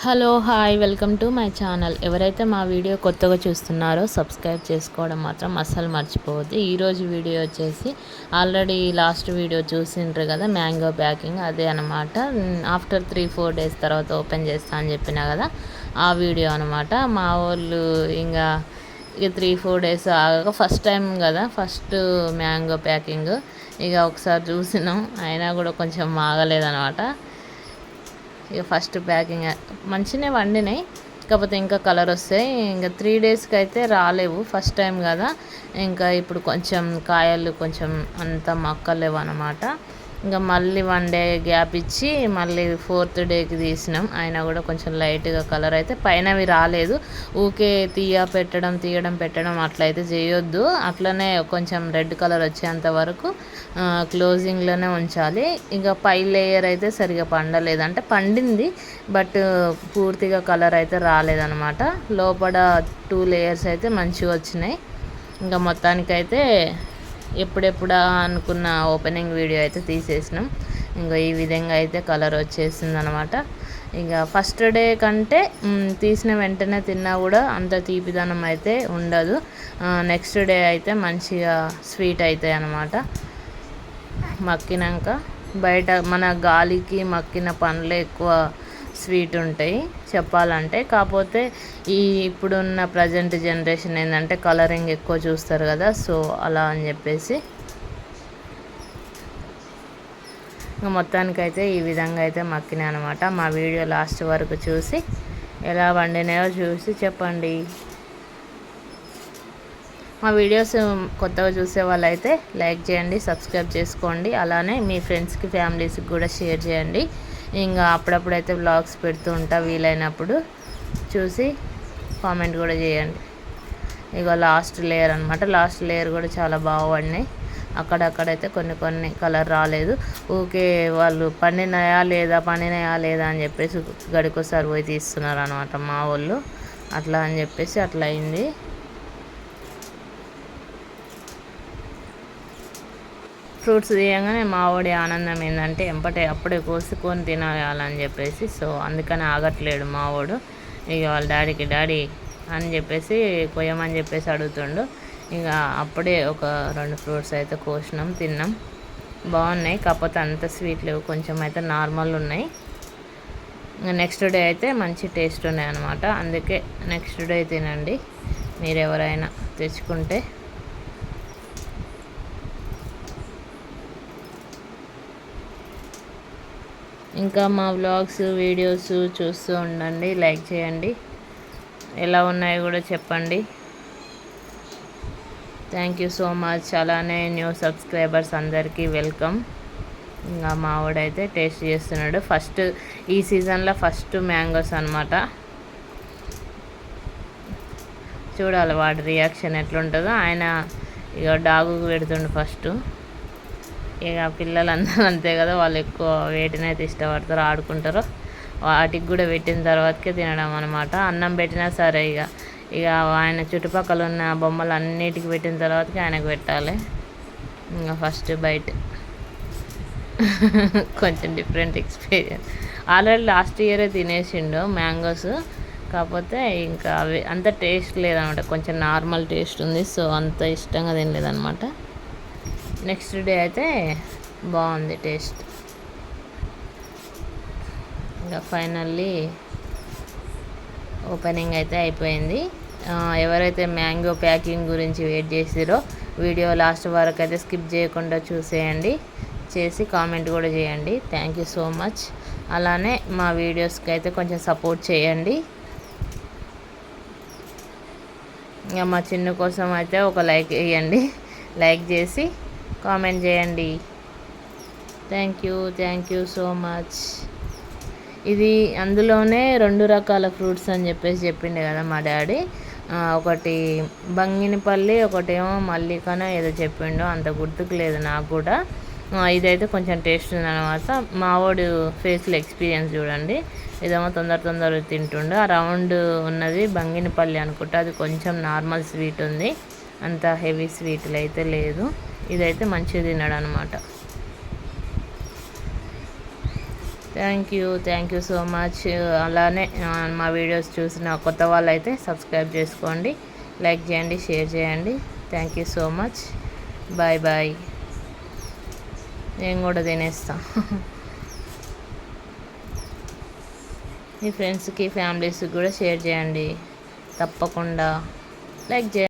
Hello hi welcome to my channel. ఎవరైతే మా video కొత్తగా చూస్తున్నారో సబ్స్క్రైబ్ చేసుకోవడం మాత్రం అస్సలు మర్చిపోవద్దు. ఈరోజు వీడియో వచ్చేసి ఆల్రెడీ లాస్ట్ వీడియో చూసిండ్రు కదా, మ్యాంగో ప్యాకింగ్ అదే అనమాట. ఆఫ్టర్ 3-4 డేస్ తర్వాత ఓపెన్ చేస్తా అని చెప్పినా కదా, ఆ వీడియో అనమాట. మా వాళ్ళు ఇంకా 3-4 డేస్ ఆగక ఫస్ట్ టైం కదా, ఫస్ట్ మ్యాంగో ప్యాకింగ్ ఇక ఒకసారి చూసినాం, అయినా కూడా కొంచెం ఆగలేదనమాట. ఇక ఫస్ట్ ప్యాకింగ్ మంచిగానే వండినాయి, కాకపోతే ఇంకా కలర్ వస్తాయి. ఇంకా 3 డేస్కి అయితే రాలేవు, ఫస్ట్ టైం కదా. ఇంకా ఇప్పుడు కొంచెం కాయలు కొంచెం అంత మక్కలేవు అనమాట. ఇంకా మళ్ళీ 1 డే గ్యాప్ ఇచ్చి మళ్ళీ 4th డేకి తీసినాం. అయినా కూడా కొంచెం లైట్గా కలర్ అయితే పైనవి రాలేదు. ఊకే తీయడం పెట్టడం అట్లయితే చేయొద్దు. అట్లనే కొంచెం రెడ్ కలర్ వచ్చేంత వరకు క్లోజింగ్లోనే ఉంచాలి. ఇంకా పై లేయర్ అయితే సరిగా పండలేదు, అంటే పండింది బట్ పూర్తిగా కలర్ అయితే రాలేదన్నమాట. లోపల 2 లేయర్స్ అయితే మంచిగా వచ్చినాయి. ఇంకా మొత్తానికైతే ఎప్పుడెప్పుడా అనుకున్న ఓపెనింగ్ వీడియో అయితే తీసేసినాం. ఇంకా ఈ విధంగా అయితే కలర్ వచ్చేసింది అనమాట. ఇక ఫస్ట్ డే కంటే తీసిన వెంటనే తిన్నా కూడా అంత తీపిదనం అయితే ఉండదు. నెక్స్ట్ డే అయితే మంచిగా స్వీట్ అవుతాయి అన్నమాట. మక్కినాక బయట మన గాలికి మక్కిన పండ్లే ఎక్కువ స్వీట్ ఉంటాయి చెప్పాలంటే. కాకపోతే ఇప్పుడున్న ప్రజెంట్ జనరేషన్ ఏంటంటే కలరింగ్ ఎక్కువ చూస్తారు కదా, సో అలా అని చెప్పేసి ఇంకా మొత్తానికైతే ఈ విధంగా అయితే మక్కినాయి అనమాట. మా వీడియో లాస్ట్ వరకు చూసి ఎలా వండినాయో చూసి చెప్పండి. మా వీడియోస్ కొత్తగా చూసే వాళ్ళైతే లైక్ చేయండి, సబ్స్క్రైబ్ చేసుకోండి. అలానే మీ ఫ్రెండ్స్కి ఫ్యామిలీస్కి కూడా షేర్ చేయండి. ఇంకా అప్పుడప్పుడైతే వ్లాగ్స్ పెడుతూ ఉంటా, వీలైనప్పుడు చూసి కామెంట్ కూడా చేయండి. ఇక లాస్ట్ లేయర్ అనమాట. లాస్ట్ లేయర్ కూడా చాలా బాగా పడినాయి. అక్కడక్కడైతే కొన్ని కలర్ రాలేదు. ఊకే వాళ్ళు పండినాయా లేదా అని చెప్పేసి గడికోసారి పోయి తీస్తున్నారు అనమాట మా వాళ్ళు. అట్లా అని చెప్పేసి అట్లా అయింది. ఫ్రూట్స్ తీయగానే మా వాడి ఆనందం ఏంటంటే అప్పుడే కోసుకొని తినాలని చెప్పేసి, సో అందుకని ఆగట్లేడు మా వాడు. ఇక వాళ్ళ డాడీ అని చెప్పేసి కొయ్యమని చెప్పేసి అడుగుతుండు. ఇక అప్పుడే ఒక 2 ఫ్రూట్స్ అయితే కోసినాం, తిన్నాం. బాగున్నాయి, కాకపోతే అంత స్వీట్ లేవు, కొంచెం అయితే నార్మల్ ఉన్నాయి. నెక్స్ట్ డే అయితే మంచి టేస్ట్ ఉన్నాయి అనమాట. అందుకే నెక్స్ట్ డే తినండి మీరు ఎవరైనా తెచ్చుకుంటే. ఇంకా మా వ్లాగ్స్ వీడియోస్ చూస్తూ ఉండండి, లైక్ చేయండి, ఎలా ఉన్నాయో కూడా చెప్పండి. Thank you so much. అలానే న్యూ సబ్స్క్రైబర్స్ అందరికీ వెల్కమ్. ఇంకా మావాడైతే టేస్ట్ చేస్తున్నాడు. ఫస్ట్ ఈ సీజన్లో ఫస్ట్ మ్యాంగోస్ అనమాట. చూడాలి వాడి రియాక్షన్ ఎట్లుంటుందో. ఆయన ఇక డాగుకు పెడుతుండు ఫస్ట్. ఇక పిల్లలందరూ అంతే కదా, వాళ్ళు ఎక్కువ వేటినైతే ఇష్టపడతారో ఆడుకుంటారో వాటికి కూడా పెట్టిన తర్వాతకే తినడం అనమాట. అన్నం పెట్టినా సరే ఇక ఆయన చుట్టుపక్కల ఉన్న బొమ్మలు అన్నిటికి పెట్టిన తర్వాతకి ఆయనకు పెట్టాలి. ఇంకా ఫస్ట్ బైట్ కొంచెం డిఫరెంట్ ఎక్స్పీరియన్స్. ఆల్రెడీ లాస్ట్ ఇయరే తినేసిండు మ్యాంగోస్, కాకపోతే ఇంకా అవి అంత టేస్ట్ లేదనమాట, కొంచెం నార్మల్ టేస్ట్ ఉంది. సో అంత ఇష్టంగా తినలేదనమాట. నెక్స్ట్ డే అయితే బాగుంది టేస్ట్. ఇంకా ఫైనల్లీ ఓపెనింగ్ అయితే అయిపోయింది. ఎవరైతే మ్యాంగో ప్యాకింగ్ గురించి వెయిట్ చేసిరో వీడియో లాస్ట్ వరకు అయితే స్కిప్ చేయకుండా చూసేయండి, చేసి కామెంట్ కూడా చేయండి. Thank you so much. అలానే మా వీడియోస్కి అయితే కొంచెం సపోర్ట్ చేయండి. ఇంకా మా చిన్న కోసం అయితే ఒక లైక్ వేయండి, లైక్ చేసి కామెంట్ చేయండి. Thank you so much. ఇది అందులోనే 2 రకాల ఫ్రూట్స్ అని చెప్పేసి చెప్పిండే కదా మా డాడీ. ఒకటి బంగినపల్లి, ఒకటేమో మల్లికనో ఏదో చెప్పిండో, అంత గుర్తుకు లేదు నాకు కూడా. ఇదైతే కొంచెం టేస్ట్ ఉందన్నమాట. మావాడు ఫేస్లో ఎక్స్పీరియన్స్ చూడండి. ఇదేమో తొందర తింటుండు. ఆ రౌండ్ ఉన్నది బంగినపల్లి అనుకుంటా, అది కొంచెం నార్మల్ స్వీట్ ఉంది, అంత హెవీ స్వీట్లు అయితే లేదు. ఇదైతే మంచిగా తిన్నాడు అనమాట. Thank you so much. అలానే మా వీడియోస్ చూసిన కొత్త వాళ్ళు అయితే సబ్స్క్రైబ్ చేసుకోండి, లైక్ చేయండి, షేర్ చేయండి. Thank you so much. Bye bye. నేను కూడా తినేస్తా. మీ ఫ్రెండ్స్కి ఫ్యామిలీస్కి కూడా షేర్ చేయండి తప్పకుండా. లైక్ చేయండి.